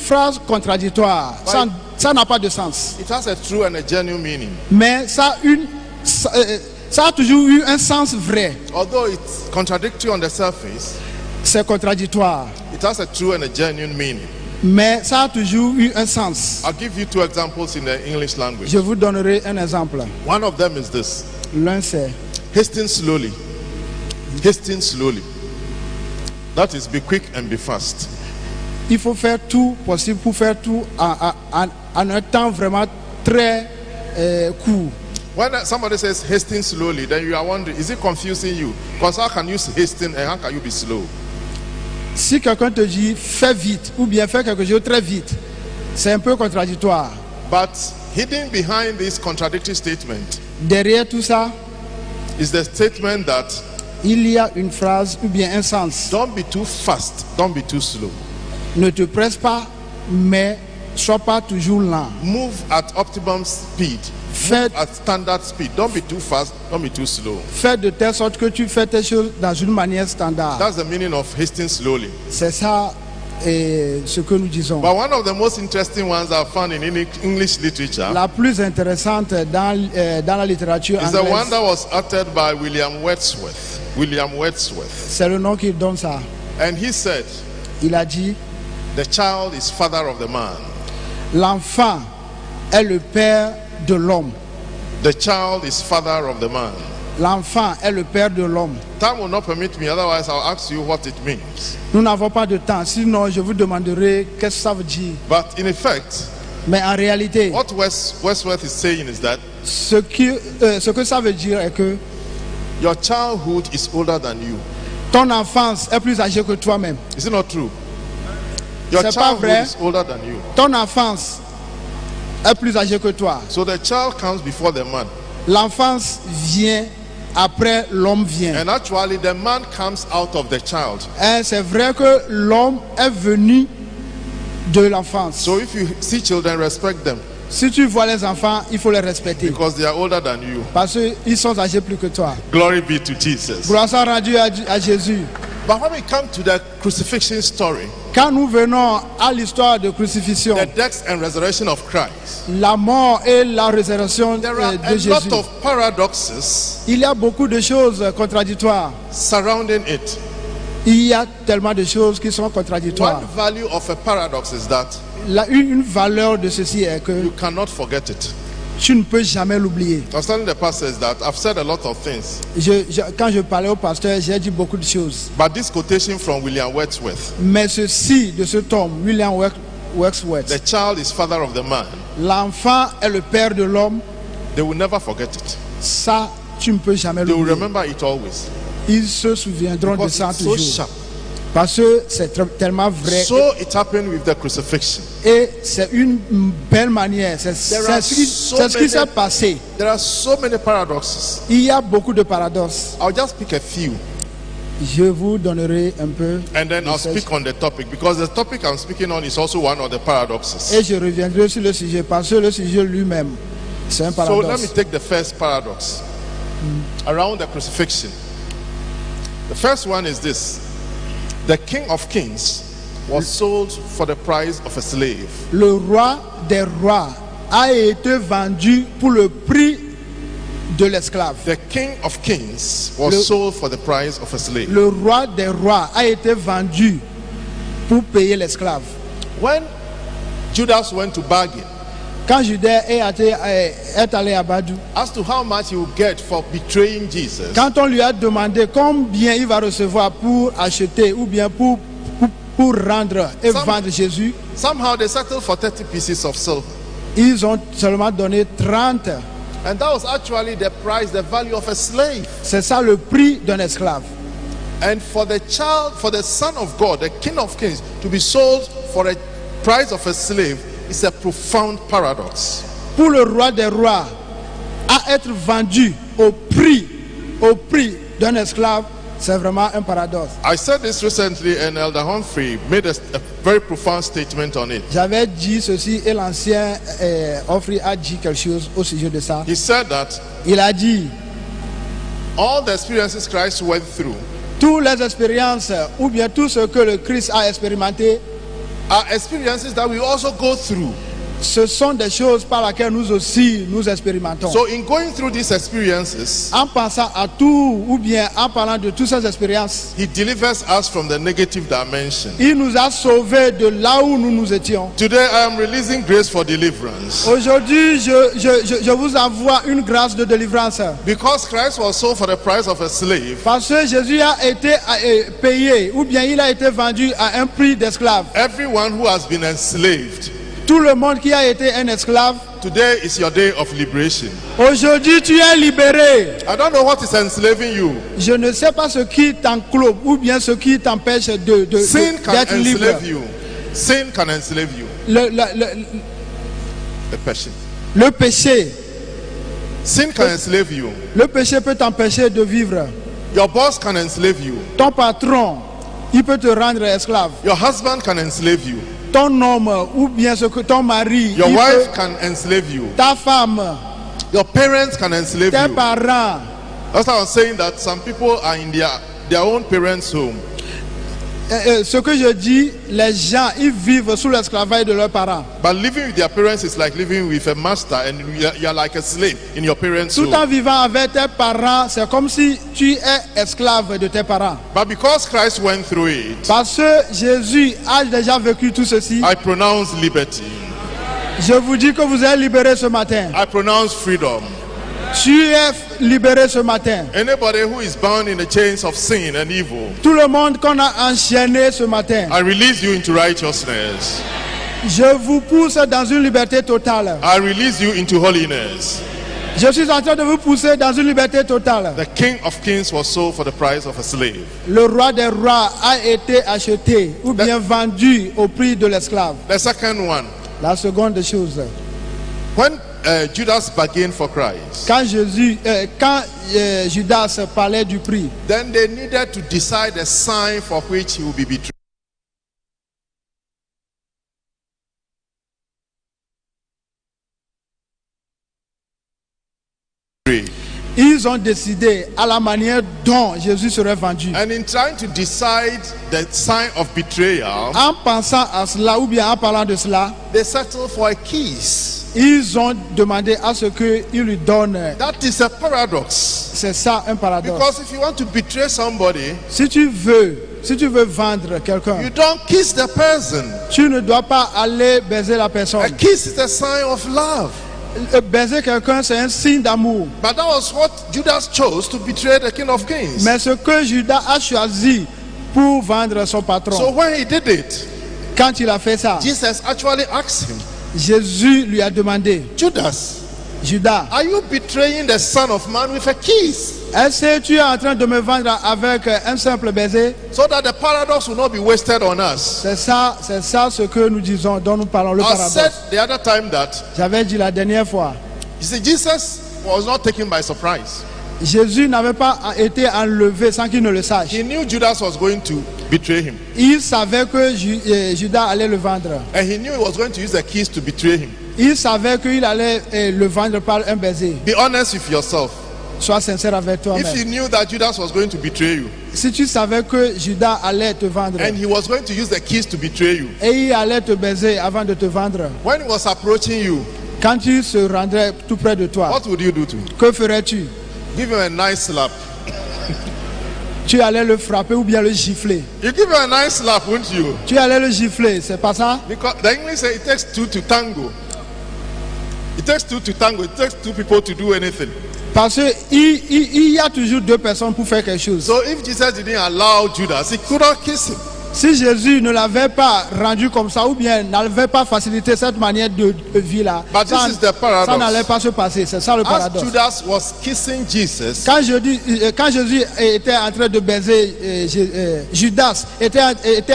phrase contradictoire. Ça n'a pas de sens. It has a true and a genuine meaning. Mais ça a toujours eu un sens vrai. Although it's contradictory on the surface, C'est contradictoire. it has a true and a genuine meaning. Mais ça a toujours eu un sens. I'll give you two examples in the English language. Je vous donnerai un exemple. One of them is this. L'un c'est Hasten slowly. Hasten slowly. That is, be quick and be fast. il faut faire tout possible pour faire tout en un temps vraiment très court. When somebody says hasten slowly, then you are wondering, is it confusing you? Because how can you hasten and how can you be slow? Si quelqu'un te dit fais vite ou bien fais quelque chose très vite, c'est un peu contradictoire. But hidden behind this contradictory statement Derrière tout ça, is the statement that il y a une phrase ou bien un sens. don't be too fast, don't be too slow. Ne te presse pas, mais sois pas toujours lent. Move at optimum speed. Fais, At standard speed. Don't be too fast, don't be too slow. fais de telle sorte que tu fais tes choses dans une manière standard. That's the meaning of hasten slowly. C'est ça ce que nous disons. But one of the most interesting ones I've found in English literature La plus intéressante dans la littérature is the one anglaise, that was uttered by William Wordsworth. William Wordsworth. c'est le nom qu'il donne ça. And he said, Il a dit, the child is father of the man. l'enfant est le père de l'homme. The child is father of the man. L'enfant est le père de l'homme. Time will not permit me, otherwise I'll ask you what it means. Nous n'avons pas de temps, sinon je vous demanderai qu'est-ce que ça veut dire. But in effect, Mais en réalité, what Wordsworth is saying is that ce que ça veut dire est que your childhood is older than you. ton enfance est plus âgée que toi-même. Is it not true? Your C'est pas childhood vrai. is older than you. Ton enfance est plus âgée que toi. So the child comes before the man. L'enfance vient après l'homme vient. And actually the man comes out of the child. Et c'est vrai que l'homme est venu de l'enfance. So if you see children, respect them Si tu vois les enfants, il faut les respecter. because they are older than you. Parce qu'ils sont âgés plus que toi. Glory be to Jesus. Gloire soit rendue à Jésus. But when we come to the crucifixion story, Quand nous venons à l'histoire de crucifixion, the death and resurrection of Christ, la mort et la résurrection there are de a Jésus, lot of paradoxes il y a beaucoup de choses contradictoires. surrounding it. Il y a tellement de choses qui sont contradictoires. One value of a paradox is that Une valeur de ceci est que you cannot forget it. tu ne peux jamais l'oublier. I was telling the pastors that I've said a lot of things, Quand je parlais au pasteur, j'ai dit beaucoup de choses. but this quotation from William Wordsworth, Mais ceci de cet homme, William Wordsworth, the child is father of the man, l'enfant est le père de l'homme, they will never forget it. ça, tu ne peux jamais They will l'oublier. remember it always. Ils se souviendront de Because ça it's so toujours. sharp. Parce que c'est tellement vrai. So it happened with the crucifixion. Et c'est une belle manière. C'est are ce qui so c'est ce qui many- s'est passé. There are so many paradoxes. Il y a beaucoup de paradoxes. I'll just pick a few Je vous donnerai un peu. and then de I'll ces- speak on the topic because the topic I'm speaking on is also one of the paradoxes. Et je reviendrai sur le sujet parce que le sujet lui-même, c'est un So let me paradoxe. take the first paradox around the crucifixion. The first one is this: the King of Kings was sold for the price of a slave. Le roi des rois a été vendu pour le prix de l'esclave. The King of Kings was Le- sold for the price of a slave. Le roi des rois a été vendu pour payer l'esclave. When Judas went to bargain Quand Judas est allé à Badou, as to how much he would get for betraying Jesus, quand on lui a demandé combien il va recevoir pour acheter ou bien pour rendre et vendre Jésus, somehow they settled for 30 pieces of silver. ils ont seulement donné 30. And that was actually the price, the value of a slave. C'est ça le prix d'un esclave. And for the child, for the Son of God, the King of Kings, to be sold for a price of a slave is a profound paradox. Pour le roi des rois, à être vendu au prix d'un esclave, c'est vraiment un paradoxe. I said this recently, and Elder Humphrey made a very profound statement on it. J'avais dit ceci et l'ancien Offrey a dit quelque chose au sujet de ça. He said that Il a dit, all the experiences Christ went through toutes les expériences ou bien tout ce que le Christ a expérimenté are experiences that we also go through. Ce sont des choses par lesquelles nous aussi nous expérimentons. So in going through these experiences, En pensant à tout ou bien en parlant de toutes ces expériences, he delivers us from the negative dimension. il nous a sauvés de là où nous nous étions. Today I am releasing grace for deliverance. Aujourd'hui, je vous envoie une grâce de délivrance. Because Christ was sold for the price of a slave, Parce que Jésus a été payé ou bien il a été vendu à un prix d'esclave. everyone who has been enslaved, Tout le monde qui a été un esclave, today is your day of liberation. aujourd'hui tu es libéré. I don't know what is enslaving you. Je ne sais pas ce qui t'enclope ou bien ce qui t'empêche Sin can d'être libre. enslave you. Sin can enslave you. The passion. Le péché. Sin can enslave you. Le péché peut t'empêcher de vivre. Your boss can enslave you. Ton patron, il peut te rendre esclave. Your husband can enslave you. Ton homme ou bien ce que ton mari, Your il wife peut- can enslave you. ta femme, Your parents can enslave tes you. parents. That's why I was saying that some people are in their own parents' home. Ce que je dis, les gens, ils vivent sous l'esclavage de leurs parents. But living with their parents is like living with a master, and you are like a slave in your parents' Tout en home. vivant avec tes parents, c'est comme si tu es esclave de tes parents. But because Christ went through it, Parce que Jésus a déjà vécu tout ceci, I pronounce liberty. je vous dis que vous êtes libérés ce matin. I pronounce freedom. Tu es libéré ce matin. Anybody who is bound in the chains of sin and evil, Tout le monde qu'on a enchaîné ce matin, I release you into righteousness. je vous pousse dans une liberté totale. I release you into holiness. Je suis en train de vous pousser dans une liberté totale. The King of Kings was sold for the price of a slave. Le roi des rois a été acheté ou bien vendu au prix de l'esclave. The second one, La seconde chose, when Judas bargained for Christ, quand Judas parlait du prix, then they needed to decide the sign for which he will be betrayed. ils ont décidé à la manière dont Jésus serait vendu. And in trying to decide the sign of betrayal, En pensant à cela ou bien en parlant de cela, they settled for a kiss. ils ont demandé à ce qu'il lui donne. That is a paradox. C'est ça un paradoxe. Because if you want to betray somebody, Si tu veux vendre quelqu'un, you don't kiss the person. tu ne dois pas aller baiser la A personne. kiss is a sign of love. Baiser quelqu'un, c'est un signe d'amour. But that was what Judas chose to betray the King of Kings. Mais ce que Judas a choisi pour vendre son So patron, when he did it, quand il a fait ça, Jesus actually asked him, Jésus lui a demandé, Judas, Judas, are you betraying the Son of Man with a kiss? est-ce que tu es en train de me vendre avec un simple baiser? So that the paradox will not be wasted on us. C'est ça ce que nous disons, dont nous parlons, le I said paradoxe. the other time that, J'avais dit la dernière fois, you see, Jesus was not taken by surprise. Jésus n'avait pas été enlevé sans qu'il ne le sache. He knew Judas was going to betray him. Il savait que Judas allait le vendre. And he knew he was going to use the keys to betray him. Il savait qu'il allait le vendre par un baiser. Be honest with yourself. Sois sincère avec If toi-même. you knew that Judas was going to betray you, Si tu savais que Judas allait te vendre and he was going to use the keys to betray you, et il allait te baiser avant de te vendre, when he was approaching you, quand il se rendrait tout près de toi, what would you do to him? que ferais-tu? Give him a nice slap. Tu allais le frapper ou bien le gifler? You give him a nice slap, wouldn't you? Tu allais le gifler, c'est pas ça? Because the English say it takes two to tango. It takes two to tango. It takes two people to do anything. Parce qu'il y a toujours deux personnes pour faire quelque chose. So if Jesus didn't allow Judas, he could not kiss him. Si Jésus ne l'avait pas rendu comme ça ou bien n'avait pas facilité cette manière de vie là, But this is the paradox. ça n'allait pas se passer. C'est ça le As paradoxe. Judas was kissing Jesus, Quand Jésus était en train de baiser, Judas était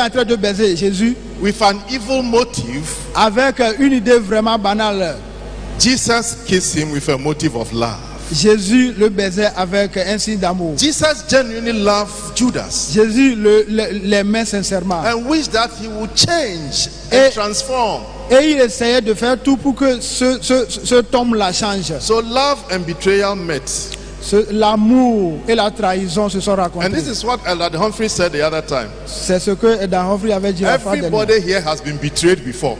en train de baiser Jésus with an evil motive, avec une idée vraiment banale. Jesus kissed him with a motive of love. Jésus le baisait avec un signe d'amour. Jesus genuinely loved Judas Jésus l'aimait sincèrement. and wished that he would change and Et- transform. Et il essayait de faire tout pour que cet homme-là change. So love and betrayal met. L'amour et la trahison se sont And racontés. this is what Elder Humphrey said the other time. C'est ce que Dan Humphrey avait dit la fois dernière. Everybody here has been betrayed before.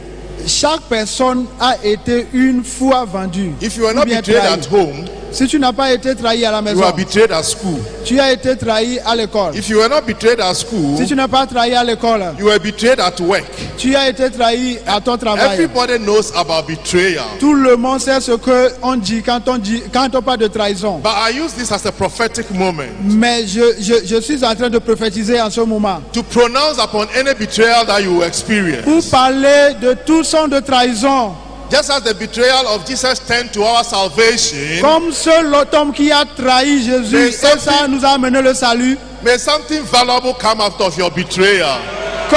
Chaque personne a été une fois vendue. If you are ou not bien betrayed trahie. at home, Si tu n'as pas été trahi à la you maison, are betrayed at school. tu as été trahi à l'école. If you are not betrayed at school, Si tu n'as pas trahi à l'école, you are betrayed at work. tu as été trahi à ton travail. Everybody knows about betrayal. Tout le monde sait ce que on dit quand on parle de trahison. But I use this as a prophetic moment Mais je suis en train de prophétiser en ce moment to pronounce upon any betrayal that you will experience. pour parler de tout son de trahison. Just as the betrayal of Jesus turned to our salvation, Comme l'autre homme qui a trahi Jésus, Mais et ça nous a amené le salut. may something valuable come out of your betrayal. Que